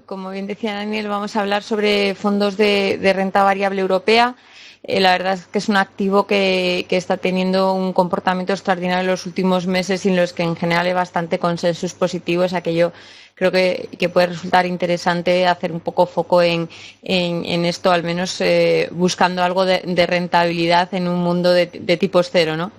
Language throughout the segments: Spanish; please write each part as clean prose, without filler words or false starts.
Como bien decía Daniel, vamos a hablar sobre fondos de renta variable europea. La verdad es que es un activo que está teniendo un comportamiento extraordinario en los últimos meses y en los que en general hay bastante consenso positivo. O sea que yo creo que puede resultar interesante hacer un poco foco en esto, al menos buscando algo de rentabilidad en un mundo de tipos cero, ¿no?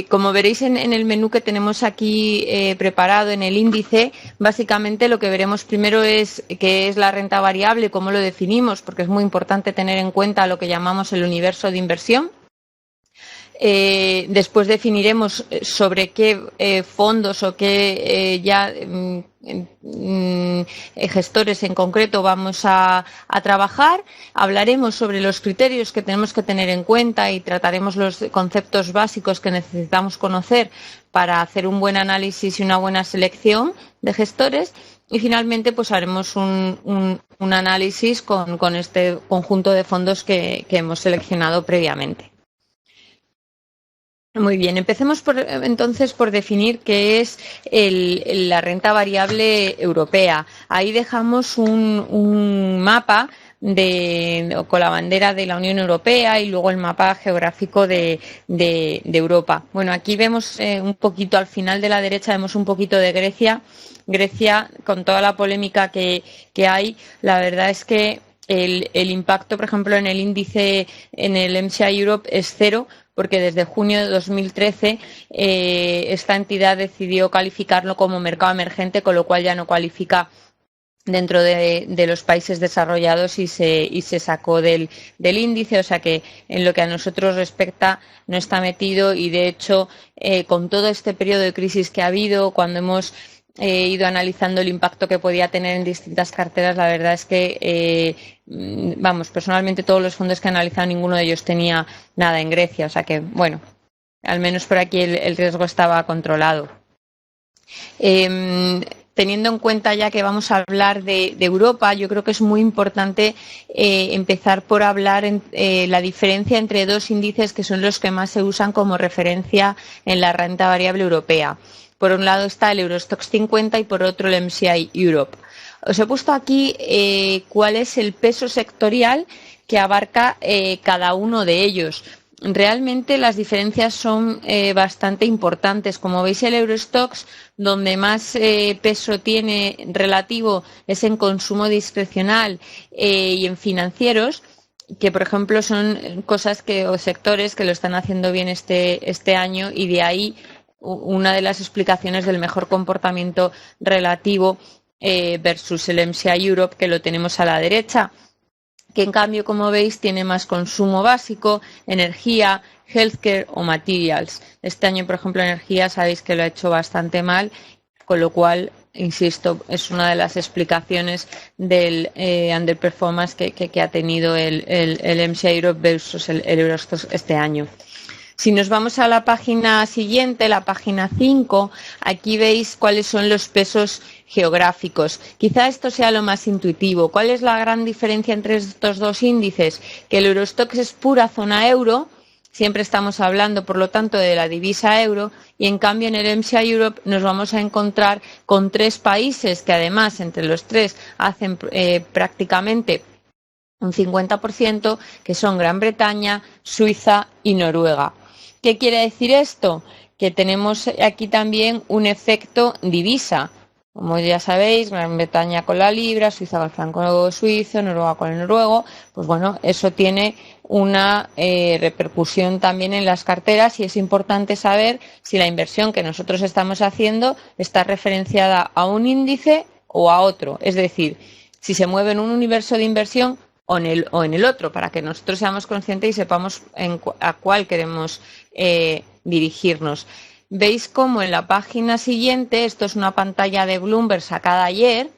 Como veréis en el menú que tenemos aquí preparado en el índice, básicamente lo que veremos primero es qué es la renta variable, cómo lo definimos, porque es muy importante tener en cuenta lo que llamamos el universo de inversión. Después definiremos sobre qué fondos o qué gestores en concreto vamos a trabajar. Hablaremos sobre los criterios que tenemos que tener en cuenta y trataremos los conceptos básicos que necesitamos conocer para hacer un buen análisis y una buena selección de gestores. Y finalmente pues haremos un análisis con este conjunto de fondos que hemos seleccionado previamente. Muy bien, empecemos entonces por definir qué es la renta variable europea. Ahí dejamos un mapa con la bandera de la Unión Europea y luego el mapa geográfico de Europa. Bueno, aquí vemos un poquito, al final de la derecha vemos un poquito de Grecia. Grecia, con toda la polémica que hay, la verdad es que el impacto, por ejemplo, en el índice, en el MSCI Europe es cero, porque desde junio de 2013 esta entidad decidió calificarlo como mercado emergente, con lo cual ya no cualifica dentro de los países desarrollados y se sacó del índice, o sea que en lo que a nosotros respecta no está metido y de hecho con todo este periodo de crisis que ha habido, cuando hemos ido analizando el impacto que podía tener en distintas carteras, la verdad es que personalmente todos los fondos que he analizado, ninguno de ellos tenía nada en Grecia, o sea que bueno, al menos por aquí el riesgo estaba controlado. Teniendo en cuenta ya que vamos a hablar de Europa, yo creo que es muy importante empezar por hablar la diferencia entre dos índices que son los que más se usan como referencia en la renta variable europea. Por un lado está el Eurostoxx 50 y por otro el MSCI Europe. Os he puesto aquí cuál es el peso sectorial que abarca cada uno de ellos. Realmente las diferencias son bastante importantes. Como veis, el Eurostoxx, donde más peso tiene relativo es en consumo discrecional y en financieros, que por ejemplo son cosas o sectores que lo están haciendo bien este año, y de ahí una de las explicaciones del mejor comportamiento relativo versus el MSCI Europe, que lo tenemos a la derecha, que en cambio, como veis, tiene más consumo básico, energía, healthcare o materials. Este año, por ejemplo, energía sabéis que lo ha hecho bastante mal, con lo cual, insisto, es una de las explicaciones del underperformance que ha tenido el MSCI Europe versus el Eurostoxx este año. Si nos vamos a la página siguiente, la página 5, aquí veis cuáles son los pesos geográficos. Quizá esto sea lo más intuitivo. ¿Cuál es la gran diferencia entre estos dos índices? Que el Eurostoxx es pura zona euro, siempre estamos hablando, por lo tanto, de la divisa euro, y en cambio en el MSCI Europe nos vamos a encontrar con tres países que además entre los tres hacen prácticamente un 50%, que son Gran Bretaña, Suiza y Noruega. ¿Qué quiere decir esto? Que tenemos aquí también un efecto divisa. Como ya sabéis, Gran Bretaña con la libra, Suiza con el franco suizo, Noruega con el noruego, pues bueno, eso tiene una repercusión también en las carteras, y es importante saber si la inversión que nosotros estamos haciendo está referenciada a un índice o a otro. Es decir, si se mueve en un universo de inversión o en el otro, para que nosotros seamos conscientes y sepamos a cuál queremos dirigirnos. Veis cómo en la página siguiente, esto es una pantalla de Bloomberg sacada ayer,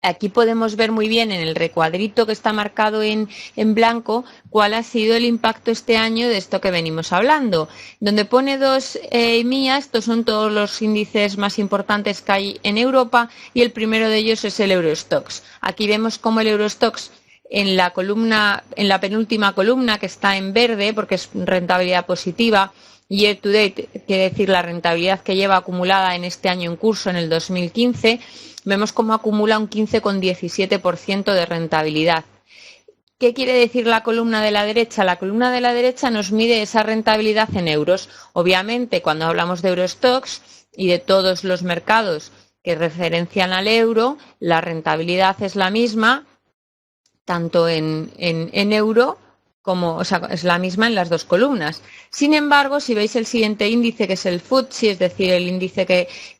aquí podemos ver muy bien en el recuadrito que está marcado en blanco cuál ha sido el impacto este año de esto que venimos hablando. Donde pone dos mías, estos son todos los índices más importantes que hay en Europa, y el primero de ellos es el Eurostoxx. Aquí vemos cómo el Eurostoxx en la penúltima columna, que está en verde porque es rentabilidad positiva, year to date quiere decir la rentabilidad que lleva acumulada en este año en curso, en el 2015, vemos cómo acumula un 15,17% de rentabilidad. ¿Qué quiere decir la columna de la derecha? La columna de la derecha nos mide esa rentabilidad en euros. Obviamente, cuando hablamos de Eurostoxx y de todos los mercados que referencian al euro, la rentabilidad es la misma, tanto en euro como, o sea, es la misma en las dos columnas. Sin embargo, si veis el siguiente índice, que es el FTSE, es decir, el índice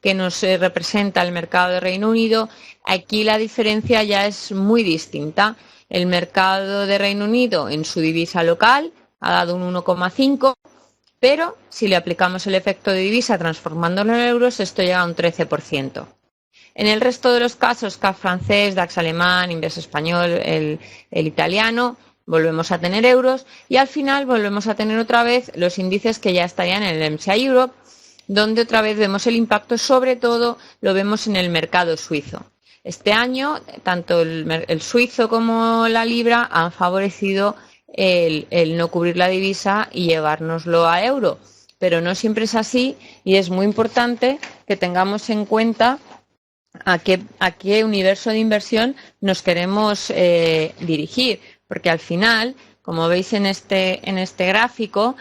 que nos representa el mercado de Reino Unido, aquí la diferencia ya es muy distinta. El mercado de Reino Unido en su divisa local ha dado un 1,5, pero si le aplicamos el efecto de divisa transformándolo en euros, esto llega a un 13%. En el resto de los casos, CAC francés, DAX alemán, Inves español, el italiano, volvemos a tener euros y al final volvemos a tener otra vez los índices que ya estarían en el MSCI Europe, donde otra vez vemos el impacto, sobre todo lo vemos en el mercado suizo. Este año, tanto el suizo como la libra han favorecido el no cubrir la divisa y llevárnoslo a euro, pero no siempre es así y es muy importante que tengamos en cuenta a qué universo de inversión nos queremos dirigir, porque al final, como veis en este gráfico,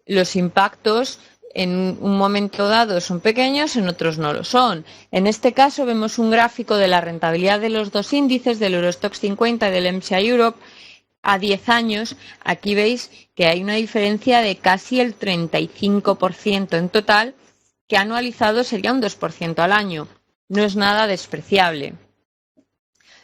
los impactos en un momento dado son pequeños, en otros no lo son. En este caso vemos un gráfico de la rentabilidad de los dos índices, del Eurostoxx 50 y del MSCI Europe, a 10 años. Aquí veis que hay una diferencia de casi el 35% en total, que anualizado sería un 2% al año. No es nada despreciable.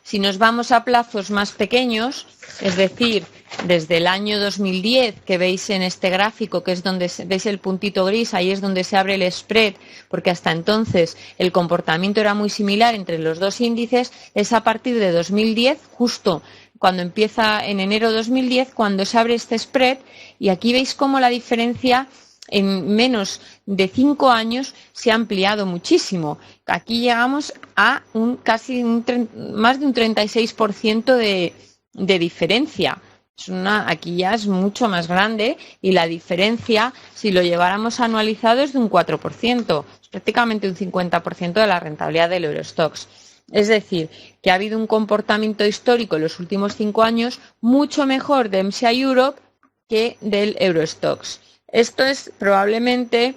Si nos vamos a plazos más pequeños, es decir, desde el año 2010, que veis en este gráfico, que es donde veis el puntito gris, ahí es donde se abre el spread, porque hasta entonces el comportamiento era muy similar entre los dos índices, es a partir de 2010, justo cuando empieza en enero de 2010, cuando se abre este spread, y aquí veis cómo la diferencia en menos de 5 años se ha ampliado muchísimo. Aquí llegamos a más de un 36% de diferencia. Aquí ya es mucho más grande y la diferencia, si lo lleváramos anualizado, es de un 4%. Es prácticamente un 50% de la rentabilidad del Eurostoxx. Es decir, que ha habido un comportamiento histórico en los últimos 5 años mucho mejor de MSCI Europe que del Eurostoxx. Esto es probablemente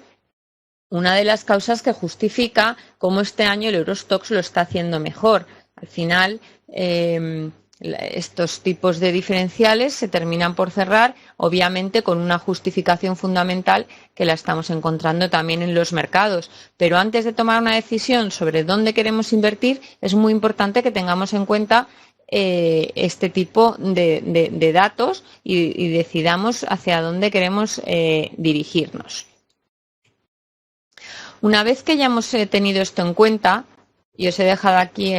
una de las causas que justifica cómo este año el Eurostoxx lo está haciendo mejor. Al final, estos tipos de diferenciales se terminan por cerrar, obviamente con una justificación fundamental que la estamos encontrando también en los mercados. Pero antes de tomar una decisión sobre dónde queremos invertir, es muy importante que tengamos en cuenta este tipo de datos y decidamos hacia dónde queremos dirigirnos. Una vez que ya hemos tenido esto en cuenta, y os he dejado aquí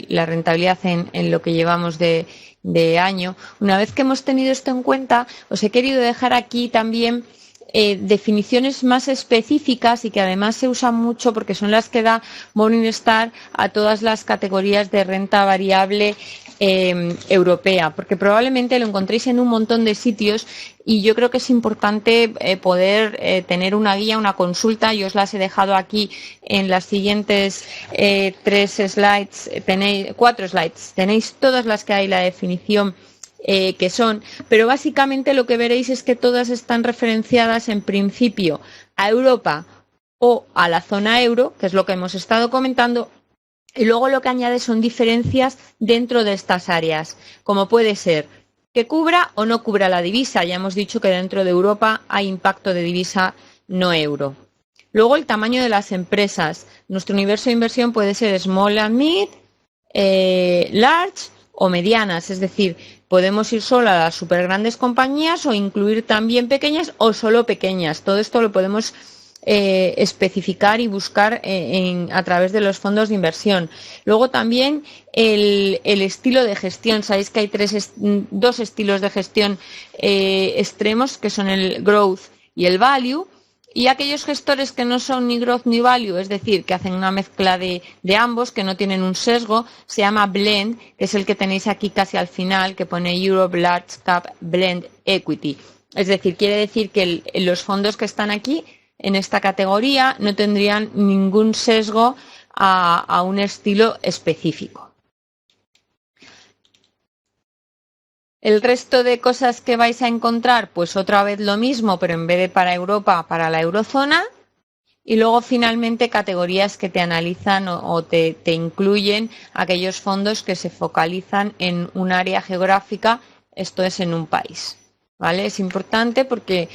la rentabilidad en lo que llevamos de año, una vez que hemos tenido esto en cuenta, os he querido dejar aquí también definiciones más específicas y que además se usan mucho porque son las que da Morningstar a todas las categorías de renta variable europea, porque probablemente lo encontréis en un montón de sitios y yo creo que es importante poder tener una guía, una consulta. Yo os las he dejado aquí en las siguientes 4 slides. Tenéis todas las que hay, la definición que son, pero básicamente lo que veréis es que todas están referenciadas en principio a Europa o a la zona euro, que es lo que hemos estado comentando, y luego lo que añade son diferencias dentro de estas áreas, como puede ser que cubra o no cubra la divisa. Ya hemos dicho que dentro de Europa hay impacto de divisa no euro. Luego el tamaño de las empresas. Nuestro universo de inversión puede ser small and mid, large o medianas, es decir, podemos ir solo a las super grandes compañías o incluir también pequeñas o solo pequeñas. Todo esto lo podemos especificar y buscar a través de los fondos de inversión. Luego también el estilo de gestión. Sabéis que hay dos estilos de gestión extremos, que son el growth y el value. Y aquellos gestores que no son ni growth ni value, es decir, que hacen una mezcla de ambos, que no tienen un sesgo, se llama blend, que es el que tenéis aquí casi al final, que pone Europe Large Cap Blend Equity. Es decir, quiere decir que los fondos que están aquí en esta categoría no tendrían ningún sesgo a un estilo específico. El resto de cosas que vais a encontrar, pues otra vez lo mismo, pero en vez de para Europa, para la eurozona. Y luego finalmente categorías que te analizan o te incluyen aquellos fondos que se focalizan en un área geográfica, esto es en un país. ¿Vale? Es importante porque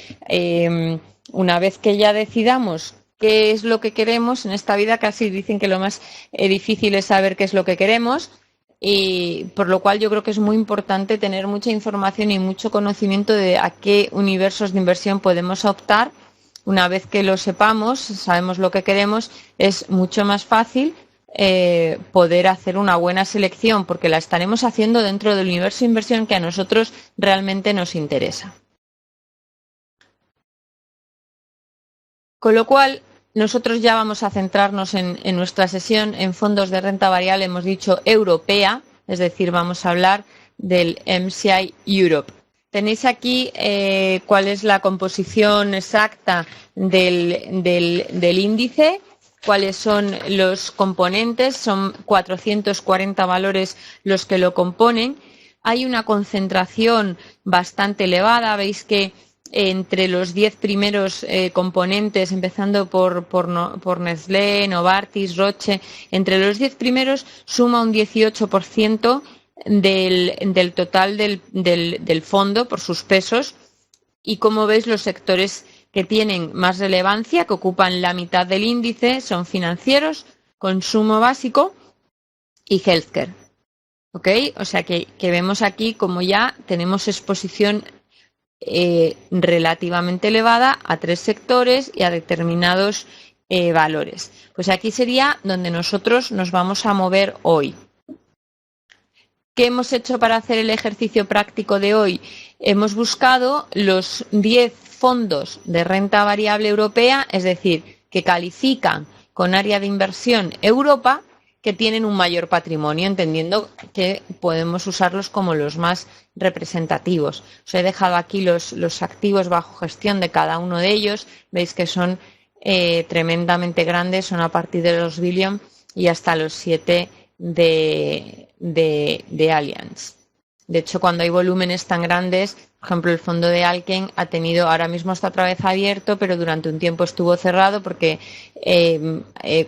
una vez que ya decidamos qué es lo que queremos en esta vida, casi dicen que lo más difícil es saber qué es lo que queremos, y por lo cual yo creo que es muy importante tener mucha información y mucho conocimiento de a qué universos de inversión podemos optar. Una vez que lo sepamos, sabemos lo que queremos, es mucho más fácil poder hacer una buena selección, porque la estaremos haciendo dentro del universo de inversión que a nosotros realmente nos interesa. Con lo cual, nosotros ya vamos a centrarnos en nuestra sesión en fondos de renta variable, hemos dicho europea, es decir, vamos a hablar del MSCI Europe. Tenéis aquí cuál es la composición exacta del índice, cuáles son los componentes, son 440 valores los que lo componen. Hay una concentración bastante elevada, veis que entre los 10 primeros componentes, empezando por Nestlé, Novartis, Roche, entre los 10 primeros suma un 18% del total del fondo por sus pesos, y como veis los sectores que tienen más relevancia, que ocupan la mitad del índice, son financieros, consumo básico y healthcare. ¿Ok? O sea que vemos aquí como ya tenemos exposición relativamente elevada a 3 sectores y a determinados valores. Pues aquí sería donde nosotros nos vamos a mover hoy. ¿Qué hemos hecho para hacer el ejercicio práctico de hoy? Hemos buscado los 10 fondos de renta variable europea, es decir, que califican con área de inversión Europa, que tienen un mayor patrimonio, entendiendo que podemos usarlos como los más representativos. Os he dejado aquí los activos bajo gestión de cada uno de ellos. Veis que son tremendamente grandes, son a partir de los billion y hasta los 7 de Allianz. De hecho, cuando hay volúmenes tan grandes, por ejemplo, el fondo de Alken ha tenido, ahora mismo está otra vez abierto, pero durante un tiempo estuvo cerrado porque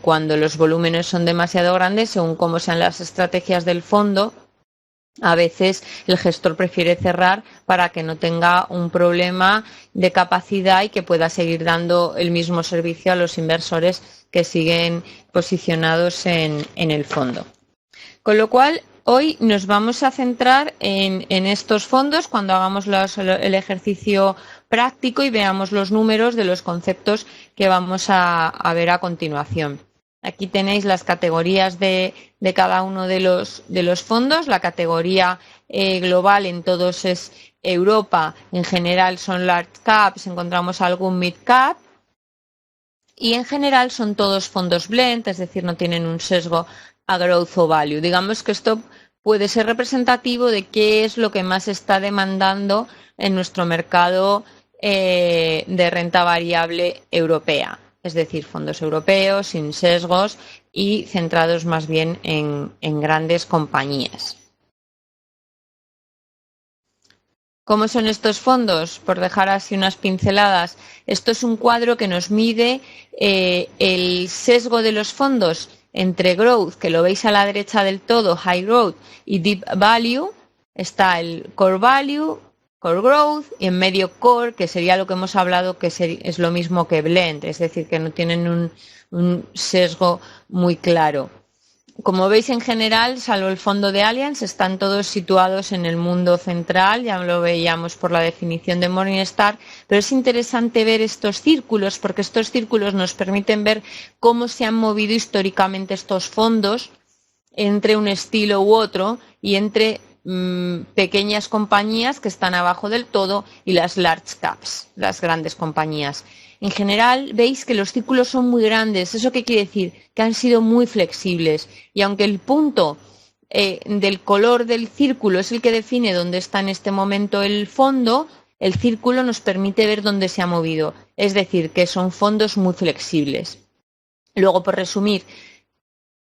cuando los volúmenes son demasiado grandes, según cómo sean las estrategias del fondo, a veces el gestor prefiere cerrar para que no tenga un problema de capacidad y que pueda seguir dando el mismo servicio a los inversores que siguen posicionados en el fondo. Con lo cual, hoy nos vamos a centrar en estos fondos cuando hagamos el ejercicio práctico y veamos los números de los conceptos que vamos a ver a continuación. Aquí tenéis las categorías de cada uno de los fondos. La categoría global en todos es Europa. En general son large caps, encontramos algún mid cap. Y en general son todos fondos blend, es decir, no tienen un sesgo a growth o value. Digamos que esto puede ser representativo de qué es lo que más está demandando en nuestro mercado de renta variable europea. Es decir, fondos europeos, sin sesgos y centrados más bien en grandes compañías. ¿Cómo son estos fondos? Por dejar así unas pinceladas. Esto es un cuadro que nos mide el sesgo de los fondos entre growth, que lo veis a la derecha del todo, high growth, y deep value. Está el core value, core growth, y en medio core, que sería lo que hemos hablado, que es lo mismo que blend, es decir, que no tienen un sesgo muy claro. Como veis, en general, salvo el fondo de Allianz, están todos situados en el mundo central, ya lo veíamos por la definición de Morningstar, pero es interesante ver estos círculos, porque estos círculos nos permiten ver cómo se han movido históricamente estos fondos entre un estilo u otro y entre pequeñas compañías que están abajo del todo y las large caps, las grandes compañías. En general, veis que los círculos son muy grandes. ¿Eso qué quiere decir? Que han sido muy flexibles. Y aunque el punto del color del círculo es el que define dónde está en este momento el fondo, El círculo nos permite ver dónde se ha movido, es decir, que son fondos muy flexibles. Luego, por resumir,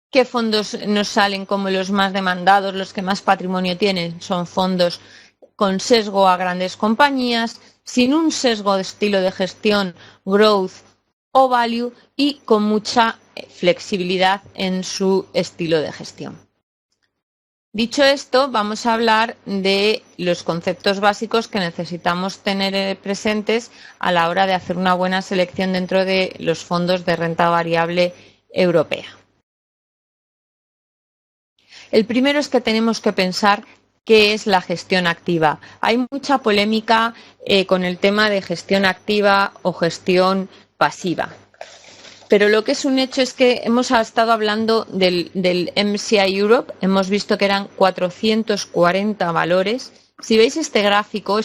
¿qué fondos nos salen como los más demandados, los que más patrimonio tienen? Son fondos con sesgo a grandes compañías, sin un sesgo de estilo de gestión, growth o value y con mucha flexibilidad en su estilo de gestión. Dicho esto, vamos a hablar de los conceptos básicos que necesitamos tener presentes a la hora de hacer una buena selección dentro de los fondos de renta variable europea. El primero es que tenemos que pensar qué es la gestión activa. Hay mucha polémica con el tema de gestión activa o gestión pasiva. Pero lo que es un hecho es que hemos estado hablando del MSCI Europe, hemos visto que eran 440 valores. Si veis este gráfico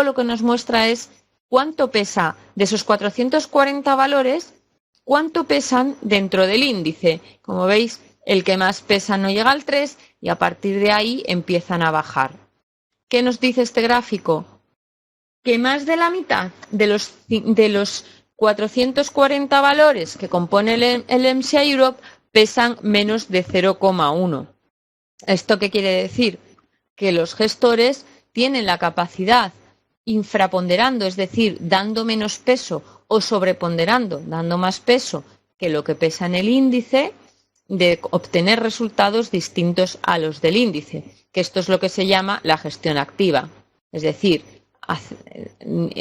lo que nos muestra es cuánto pesa de esos 440 valores, cuánto pesan dentro del índice. Como veis, el que más pesa no llega al 3 y a partir de ahí empiezan a bajar. ¿Qué nos dice este gráfico? Que más de la mitad de los 440 valores que componen el MSCI Europe pesan menos de 0,1. ¿Esto qué quiere decir? Que los gestores tienen la capacidad, infraponderando, es decir, dando menos peso, o sobreponderando, dando más peso que lo que pesa en el índice, de obtener resultados distintos a los del índice, que esto es lo que se llama la gestión activa. Es decir,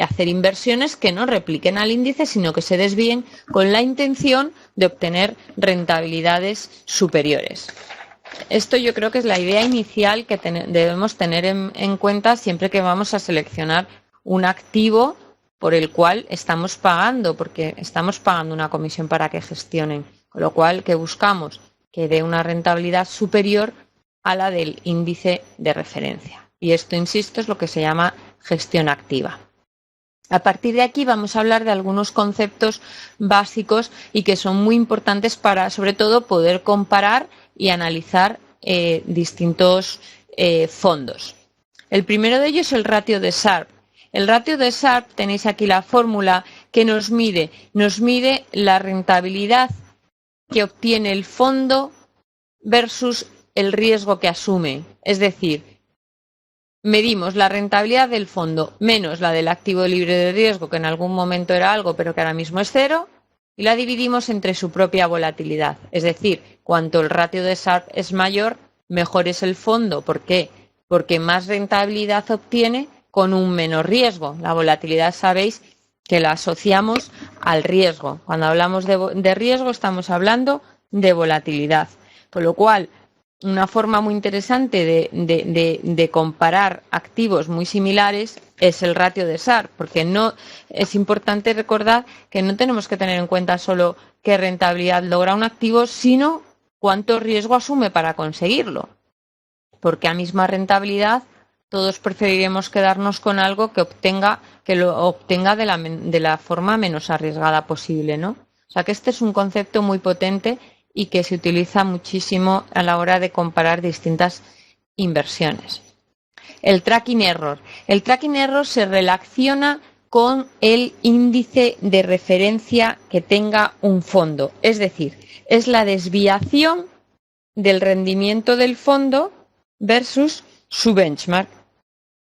hacer inversiones que no repliquen al índice, sino que se desvíen con la intención de obtener rentabilidades superiores. Esto yo creo que es la idea inicial que debemos tener en cuenta siempre que vamos a seleccionar un activo por el cual estamos pagando, porque estamos pagando una comisión para que gestionen, con lo cual que buscamos que dé una rentabilidad superior a la del índice de referencia. Y esto, insisto, es lo que se llama gestión activa. A partir de aquí vamos a hablar de algunos conceptos básicos y que son muy importantes para, sobre todo, poder comparar y analizar distintos fondos. El primero de ellos es el ratio de Sharpe. El ratio de Sharpe, tenéis aquí la fórmula que nos mide la rentabilidad que obtiene el fondo versus el riesgo que asume. Es decir, medimos la rentabilidad del fondo menos la del activo libre de riesgo, que en algún momento era algo, pero que ahora mismo es 0, y la dividimos entre su propia volatilidad. Es decir, cuanto el ratio de Sharpe es mayor, mejor es el fondo. ¿Por qué? Porque más rentabilidad obtiene con un menor riesgo. La volatilidad, sabéis que la asociamos al riesgo. Cuando hablamos de riesgo, estamos hablando de volatilidad. Con lo cual, una forma muy interesante de comparar activos muy similares es el ratio de Sharpe, porque no es importante recordar que no tenemos que tener en cuenta solo qué rentabilidad logra un activo, sino cuánto riesgo asume para conseguirlo. Porque a misma rentabilidad todos preferiremos quedarnos con algo que lo obtenga de la forma menos arriesgada posible, ¿no? O sea que este es un concepto muy potente y que se utiliza muchísimo a la hora de comparar distintas inversiones. El tracking error. El tracking error se relaciona con el índice de referencia que tenga un fondo. Es decir, es la desviación del rendimiento del fondo versus su benchmark.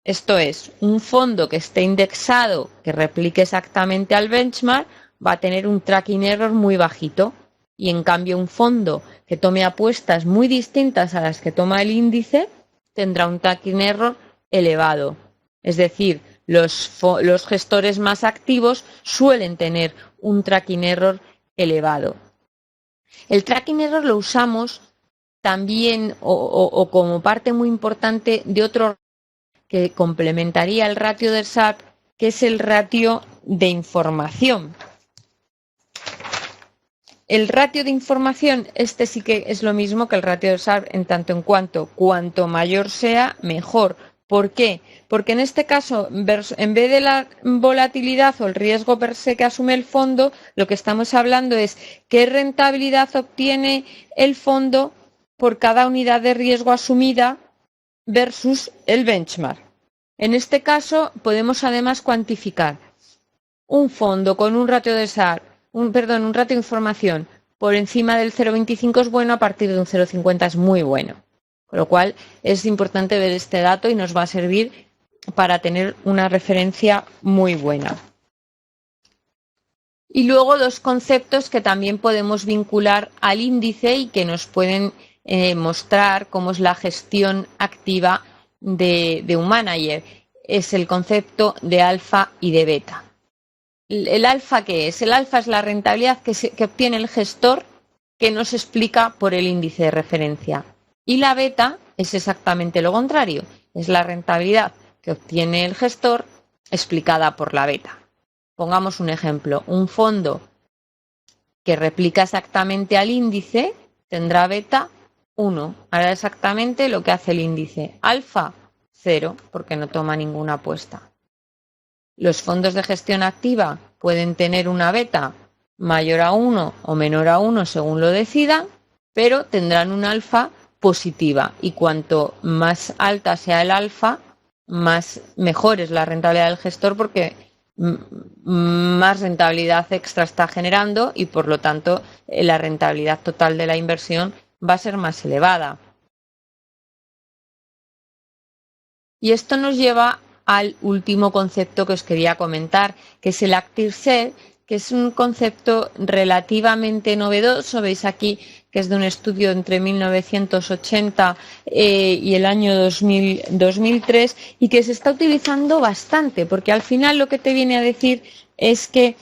Esto es, un fondo que esté indexado, que replique exactamente al benchmark, va a tener un tracking error muy bajito. Y en cambio un fondo que tome apuestas muy distintas a las que toma el índice tendrá un tracking error elevado. Es decir, los gestores más activos suelen tener un tracking error elevado. El tracking error lo usamos también o como parte muy importante de otro que complementaría el ratio de Sharpe, que es el ratio de información. El ratio de información, este sí que es lo mismo que el ratio de Sharpe en tanto en cuanto mayor sea, mejor. ¿Por qué? Porque en este caso, en vez de la volatilidad o el riesgo per se que asume el fondo, lo que estamos hablando es qué rentabilidad obtiene el fondo por cada unidad de riesgo asumida versus el benchmark. En este caso podemos además cuantificar un fondo con un ratio de SAR, un ratio de información por encima del 0,25 es bueno, a partir de un 0,50 es muy bueno. Con lo cual es importante ver este dato y nos va a servir para tener una referencia muy buena. Y luego dos conceptos que también podemos vincular al índice y que nos pueden mostrar cómo es la gestión activa de un manager. Es el concepto de alfa y de beta. ¿El alfa qué es? El alfa es la rentabilidad que obtiene el gestor, que nos explica por el índice de referencia. Y la beta es exactamente lo contrario. Es la rentabilidad que obtiene el gestor explicada por la beta. Pongamos un ejemplo. Un fondo que replica exactamente al índice tendrá beta 1. Hará exactamente lo que hace el índice. Alfa 0, porque no toma ninguna apuesta. Los fondos de gestión activa pueden tener una beta mayor a 1 o menor a 1 según lo decidan, pero tendrán un alfa positiva, y cuanto más alta sea el alfa, mejor es la rentabilidad del gestor, porque más rentabilidad extra está generando y por lo tanto la rentabilidad total de la inversión va a ser más elevada. Y esto nos lleva al último concepto que os quería comentar, que es el Active Share, que es un concepto relativamente novedoso. Veis aquí que es de un estudio entre 1980 y el año 2003, y que se está utilizando bastante, porque al final lo que te viene a decir es que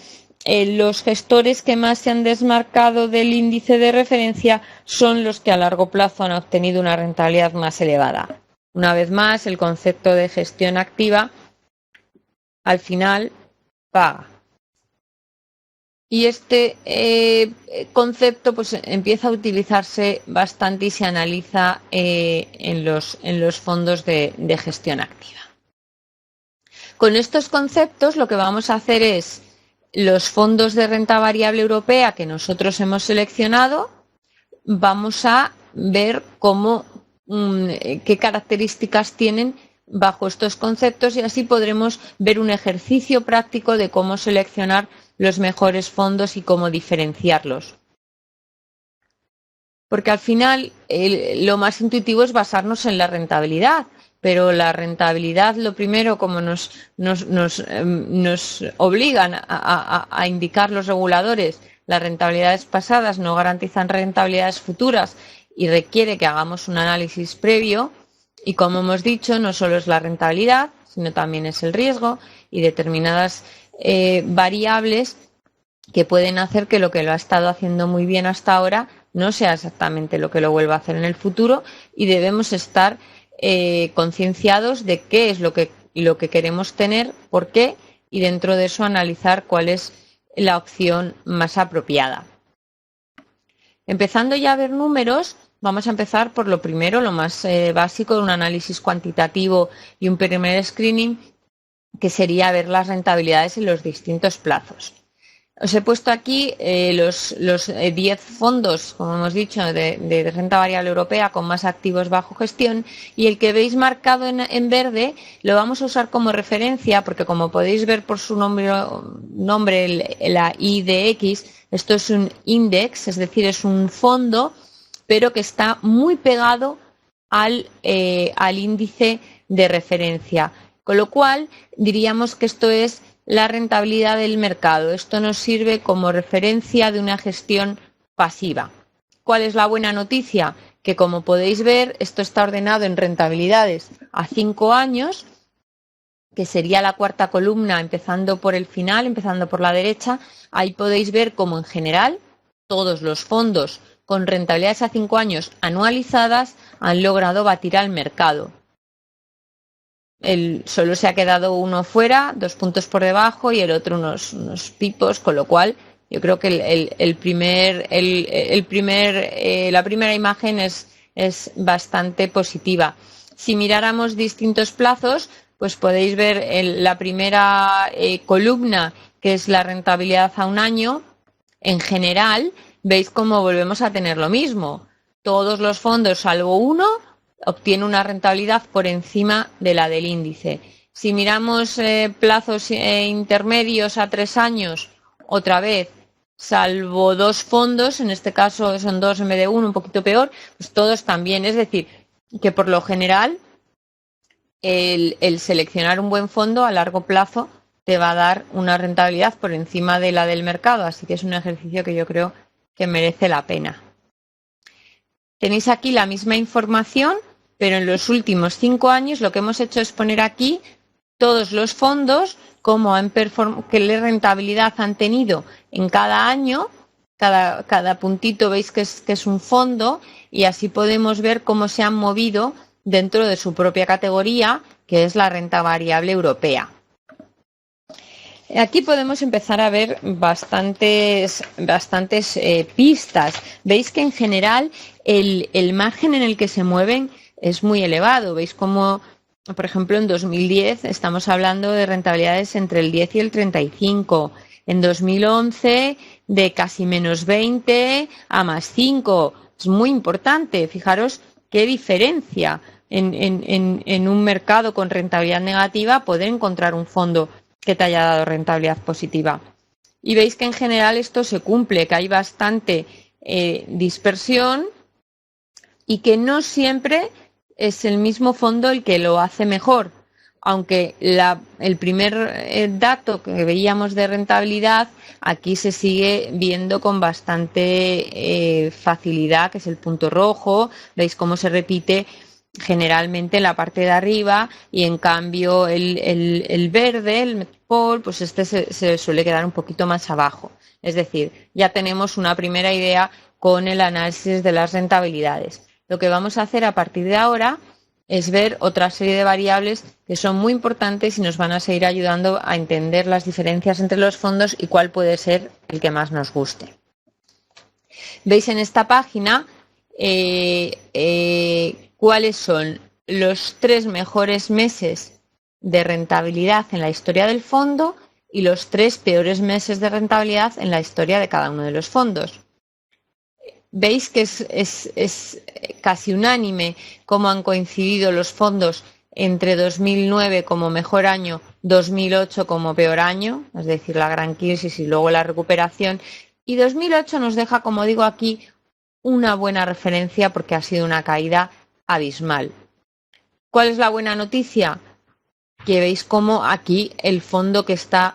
los gestores que más se han desmarcado del índice de referencia son los que a largo plazo han obtenido una rentabilidad más elevada. Una vez más, el concepto de gestión activa al final paga. Y este concepto pues empieza a utilizarse bastante y se analiza en los fondos de gestión activa. Con estos conceptos lo que vamos a hacer es los fondos de renta variable europea que nosotros hemos seleccionado, vamos a ver qué características tienen bajo estos conceptos, y así podremos ver un ejercicio práctico de cómo seleccionar los mejores fondos y cómo diferenciarlos. Porque al final lo más intuitivo es basarnos en la rentabilidad, pero la rentabilidad, lo primero, como nos obligan a indicar los reguladores, las rentabilidades pasadas no garantizan rentabilidades futuras y requiere que hagamos un análisis previo. Y como hemos dicho, no solo es la rentabilidad, sino también es el riesgo y determinadas variables que pueden hacer que lo ha estado haciendo muy bien hasta ahora no sea exactamente lo que lo vuelva a hacer en el futuro, y debemos estar concienciados de qué es lo que queremos tener, por qué, y dentro de eso analizar cuál es la opción más apropiada. Empezando ya a ver números, vamos a empezar por lo primero, lo más básico, un análisis cuantitativo y un primer screening, que sería ver las rentabilidades en los distintos plazos. Os he puesto aquí los 10 fondos, como hemos dicho, de renta variable europea con más activos bajo gestión, y el que veis marcado en verde lo vamos a usar como referencia porque, como podéis ver por su nombre, la IDX, esto es un index, es decir, es un fondo, pero que está muy pegado al índice de referencia. Con lo cual, diríamos que esto es la rentabilidad del mercado. Esto nos sirve como referencia de una gestión pasiva. ¿Cuál es la buena noticia? Que, como podéis ver, esto está ordenado en rentabilidades a 5 años, que sería la cuarta columna, empezando por el final, empezando por la derecha. Ahí podéis ver cómo, en general, todos los fondos con rentabilidades a 5 años anualizadas han logrado batir al mercado. Solo se ha quedado uno fuera, 2 puntos por debajo, y el otro unos pipos, con lo cual yo creo que la primera imagen es bastante positiva. Si miráramos distintos plazos, pues podéis ver la primera columna, que es la rentabilidad a un año. En general, veis cómo volvemos a tener lo mismo. Todos los fondos, salvo uno, obtiene una rentabilidad por encima de la del índice. Si miramos plazos intermedios a 3 años, otra vez, salvo 2 fondos, en este caso son 2 en vez de 1, un poquito peor, pues todos también. Es decir, que por lo general el seleccionar un buen fondo a largo plazo te va a dar una rentabilidad por encima de la del mercado, así que es un ejercicio que yo creo que merece la pena. Tenéis aquí la misma información, pero en los últimos 5 años lo que hemos hecho es poner aquí todos los fondos, qué rentabilidad han tenido en cada año, cada puntito veis que es un fondo, y así podemos ver cómo se han movido dentro de su propia categoría, que es la renta variable europea. Aquí podemos empezar a ver bastantes pistas. Veis que en general el margen en el que se mueven es muy elevado. Veis cómo, por ejemplo, en 2010 estamos hablando de rentabilidades entre el 10 y el 35. En 2011 de casi menos 20 a más 5. Es muy importante. Fijaros qué diferencia en un mercado con rentabilidad negativa poder encontrar un fondo que te haya dado rentabilidad positiva. Y veis que en general esto se cumple, que hay bastante dispersión y que no siempre es el mismo fondo el que lo hace mejor. Aunque el primer dato que veíamos de rentabilidad aquí se sigue viendo con bastante facilidad, que es el punto rojo. Veis cómo se repite generalmente en la parte de arriba, y en cambio el verde, el Metpol, pues este se suele quedar un poquito más abajo. Es decir, ya tenemos una primera idea con el análisis de las rentabilidades. Lo que vamos a hacer a partir de ahora es ver otra serie de variables que son muy importantes y nos van a seguir ayudando a entender las diferencias entre los fondos y cuál puede ser el que más nos guste. Veis en esta página cuáles son los 3 mejores meses de rentabilidad en la historia del fondo y los 3 peores meses de rentabilidad en la historia de cada uno de los fondos. Veis que es casi unánime cómo han coincidido los fondos entre 2009 como mejor año, 2008 como peor año, es decir, la gran crisis y luego la recuperación. Y 2008 nos deja, como digo aquí, una buena referencia porque ha sido una caída abismal. ¿Cuál es la buena noticia? Que veis cómo aquí el fondo que está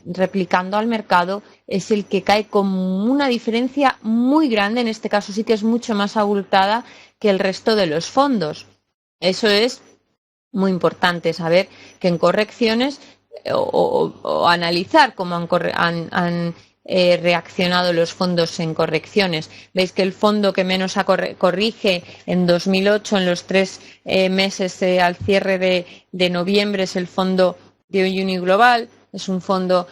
replicando al mercado es el que cae con una diferencia muy grande, en este caso sí que es mucho más abultada que el resto de los fondos. Eso es muy importante, saber que en correcciones o analizar cómo han reaccionado los fondos en correcciones. Veis que el fondo que menos corrige en 2008, en los 3 meses al cierre de noviembre, es el fondo de Uniglobal. Es un fondo,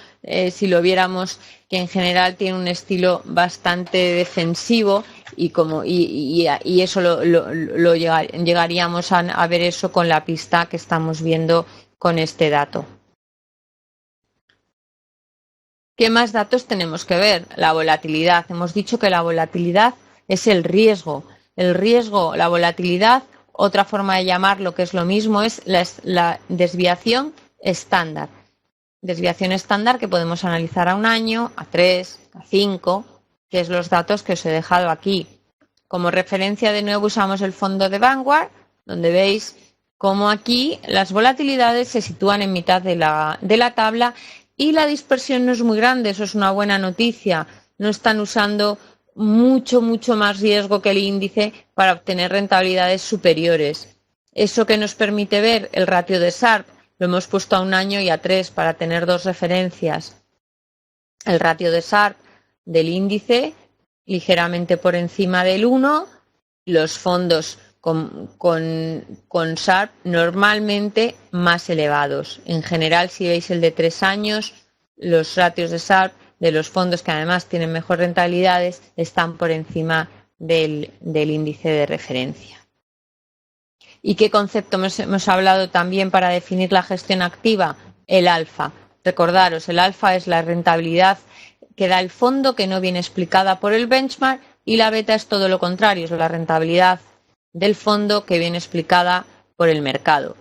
si lo viéramos, que en general tiene un estilo bastante defensivo y eso llegaríamos a ver eso con la pista que estamos viendo con este dato. ¿Qué más datos tenemos que ver? La volatilidad. Hemos dicho que la volatilidad es el riesgo. El riesgo, la volatilidad, otra forma de llamarlo que es lo mismo, es la desviación estándar. Desviación estándar que podemos analizar a 1 año, a 3, a 5, que es los datos que os he dejado aquí. Como referencia de nuevo usamos el fondo de Vanguard, donde veis cómo aquí las volatilidades se sitúan en mitad de la tabla y la dispersión no es muy grande. Eso es una buena noticia. No están usando mucho más riesgo que el índice para obtener rentabilidades superiores. Eso que nos permite ver el ratio de Sharpe, lo hemos puesto a 1 año y a 3 para tener 2 referencias. El ratio de Sharpe del índice ligeramente por encima del 1, los fondos con Sharpe normalmente más elevados. En general, si veis el de 3 años, los ratios de Sharpe de los fondos que además tienen mejor rentabilidades están por encima del índice de referencia. ¿Y qué concepto hemos hablado también para definir la gestión activa? El alfa. Recordaros, el alfa es la rentabilidad que da el fondo que no viene explicada por el benchmark, y la beta es todo lo contrario, es la rentabilidad del fondo que viene explicada por el mercado.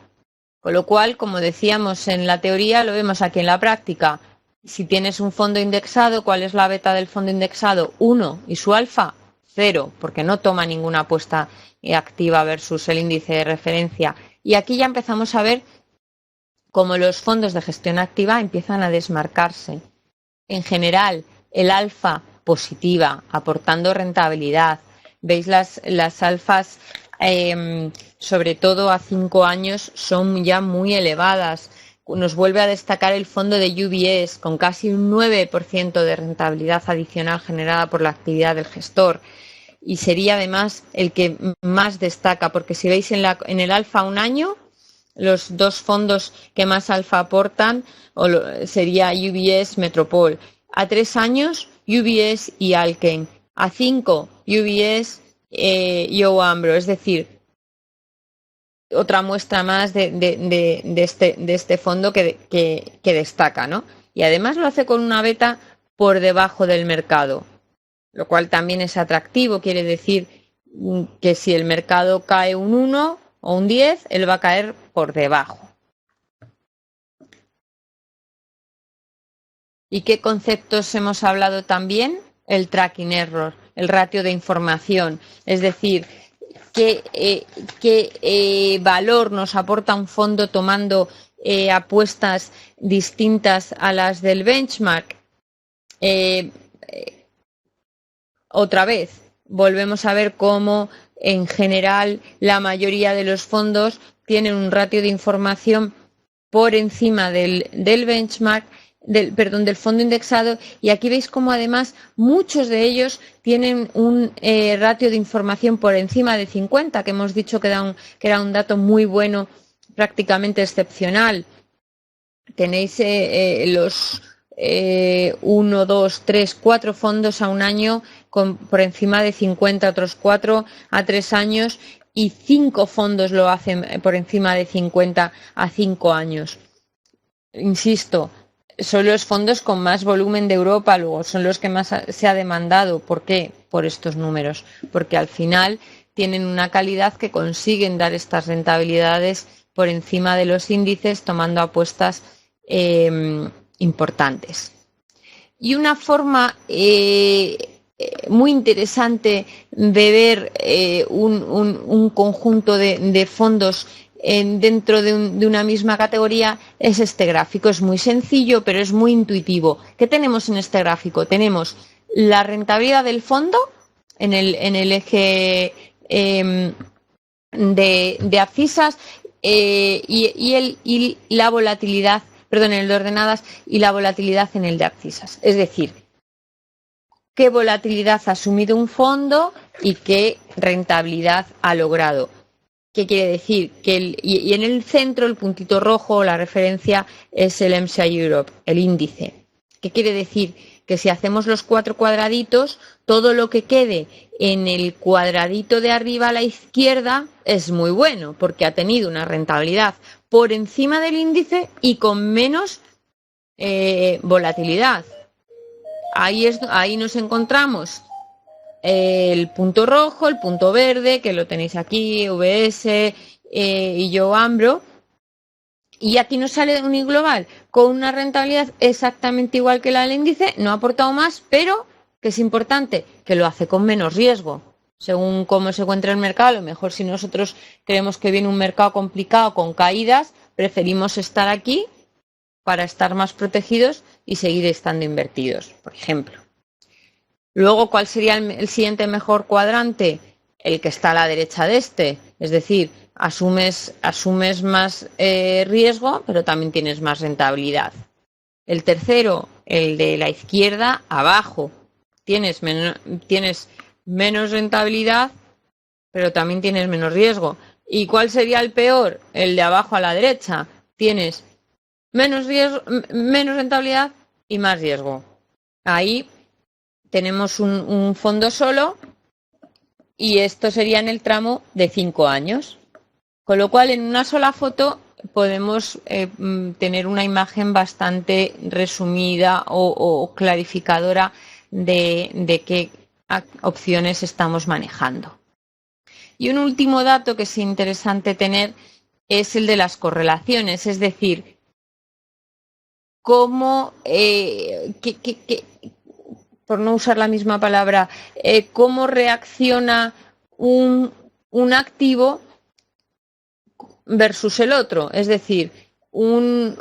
Con lo cual, como decíamos en la teoría, lo vemos aquí en la práctica. Si tienes un fondo indexado, ¿cuál es la beta del fondo indexado? 1 y su alfa 0, porque no toma ninguna apuesta activa versus el índice de referencia. Y aquí ya empezamos a ver cómo los fondos de gestión activa empiezan a desmarcarse. En general, el alfa positiva, aportando rentabilidad. Veis las alfas, sobre todo a 5 años, son ya muy elevadas. Nos vuelve a destacar el fondo de UBS, con casi un 9% de rentabilidad adicional generada por la actividad del gestor. Y sería además el que más destaca, porque si veis en el alfa un año, los dos fondos que más alfa aportan sería UBS Metropol. A 3 años, UBS y Alken. A 5, UBS y Ambro. Es decir, otra muestra más de este fondo que destaca, ¿no? Y además lo hace con una beta por debajo del mercado, lo cual también es atractivo. Quiere decir que si el mercado cae un 1 o un 10, él va a caer por debajo. ¿Y qué conceptos hemos hablado también? El tracking error, el ratio de información, es decir, qué valor nos aporta un fondo tomando apuestas distintas a las del benchmark. Otra vez, volvemos a ver cómo en general la mayoría de los fondos tienen un ratio de información por encima del benchmark, del fondo indexado, y aquí veis cómo además muchos de ellos tienen un ratio de información por encima de 50, que hemos dicho que era un dato muy bueno, prácticamente excepcional. Tenéis los 1, 2, 3, 4 fondos a un año por encima de 50, otros 4 a 3 años, y 5 fondos lo hacen por encima de 50 a 5 años. Insisto, son los fondos con más volumen de Europa, luego son los que más se ha demandado. ¿Por qué? Por estos números, porque al final tienen una calidad que consiguen dar estas rentabilidades por encima de los índices, tomando apuestas importantes. Y una forma muy interesante de ver un conjunto de fondos dentro de una misma categoría es este gráfico. Es muy sencillo, pero es muy intuitivo. ¿Qué tenemos en este gráfico? Tenemos la rentabilidad del fondo en el eje de abscisas y la volatilidad, perdón, en el de ordenadas, y la volatilidad en el de abscisas. Es decir, qué volatilidad ha asumido un fondo y qué rentabilidad ha logrado. ¿Qué quiere decir? Y en el centro, el puntito rojo, la referencia es el MSCI Europe, el índice. ¿Qué quiere decir? Que si hacemos los 4 cuadraditos, todo lo que quede en el cuadradito de arriba a la izquierda es muy bueno, porque ha tenido una rentabilidad por encima del índice y con menos volatilidad. Ahí nos encontramos el punto rojo, el punto verde, que lo tenéis aquí, VS y yo Ambro, y aquí nos sale un global con una rentabilidad exactamente igual que la del índice, no ha aportado más, pero que es importante, que lo hace con menos riesgo. Según cómo se encuentra el mercado, a lo mejor si nosotros creemos que viene un mercado complicado con caídas, preferimos estar aquí para estar más protegidos y seguir estando invertidos, por ejemplo. Luego, ¿cuál sería el siguiente mejor cuadrante? El que está a la derecha de este. Es decir, asumes más riesgo, pero también tienes más rentabilidad. El tercero, el de la izquierda, abajo. Tienes menos rentabilidad, pero también tienes menos riesgo. ¿Y cuál sería el peor? El de abajo a la derecha. Tienes menos rentabilidad y más riesgo. Ahí tenemos un fondo solo y esto sería en el tramo de 5 años. Con lo cual, en una sola foto podemos tener una imagen bastante resumida o clarificadora de qué opciones estamos manejando. Y un último dato que es interesante tener es el de las correlaciones, es decir, cómo, por no usar la misma palabra, cómo reacciona un activo versus el otro, es decir, un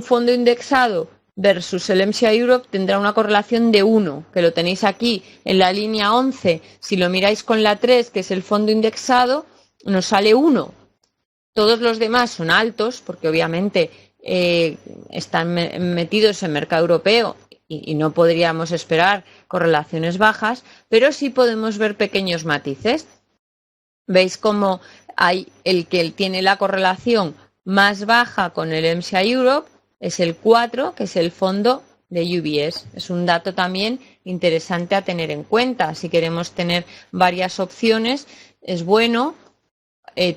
fondo indexado versus el MSCI Europe tendrá una correlación de 1, que lo tenéis aquí en la línea 11. Si lo miráis con la 3, que es el fondo indexado, nos sale 1. Todos los demás son altos, porque obviamente están metidos en mercado europeo y no podríamos esperar correlaciones bajas, pero sí podemos ver pequeños matices. Veis cómo hay el que tiene la correlación más baja con el MSCI Europe es el 4, que es el fondo de UBS. Es un dato también interesante a tener en cuenta. Si queremos tener varias opciones, es bueno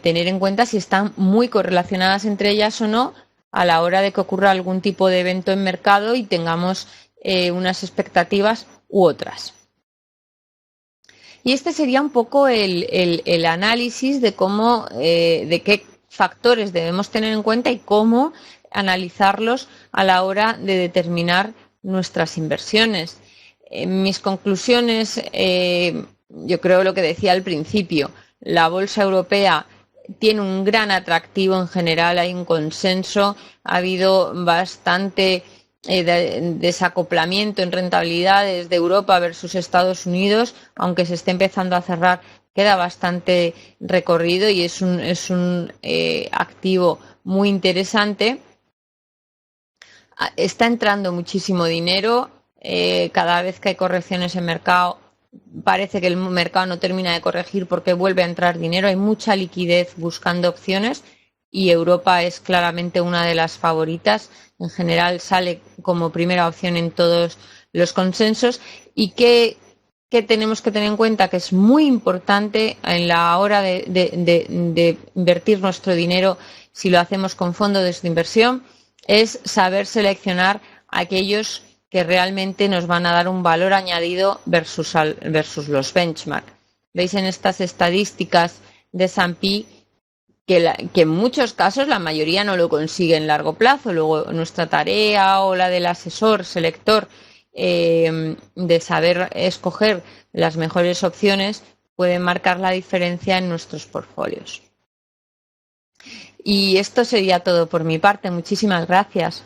tener en cuenta si están muy correlacionadas entre ellas o no a la hora de que ocurra algún tipo de evento en mercado y tengamos unas expectativas u otras. Y este sería un poco el análisis de cómo, de qué factores debemos tener en cuenta y cómo analizarlos a la hora de determinar nuestras inversiones. Mis conclusiones, yo creo lo que decía al principio, la bolsa europea tiene un gran atractivo en general, hay un consenso, ha habido bastante desacoplamiento en rentabilidades de Europa versus Estados Unidos, aunque se esté empezando a cerrar, queda bastante recorrido y es un activo muy interesante. Está entrando muchísimo dinero, cada vez que hay correcciones en mercado parece que el mercado no termina de corregir porque vuelve a entrar dinero, hay mucha liquidez buscando opciones y Europa es claramente una de las favoritas. En general sale como primera opción en todos los consensos. ¿Y qué tenemos que tener en cuenta? Que es muy importante en la hora de invertir nuestro dinero, si lo hacemos con fondos de inversión, es saber seleccionar aquellos que realmente nos van a dar un valor añadido versus los benchmark. Veis en estas estadísticas de S&P que en muchos casos la mayoría no lo consigue en largo plazo. Luego nuestra tarea o la del asesor, selector, de saber escoger las mejores opciones puede marcar la diferencia en nuestros portfolios. Y esto sería todo por mi parte. Muchísimas gracias.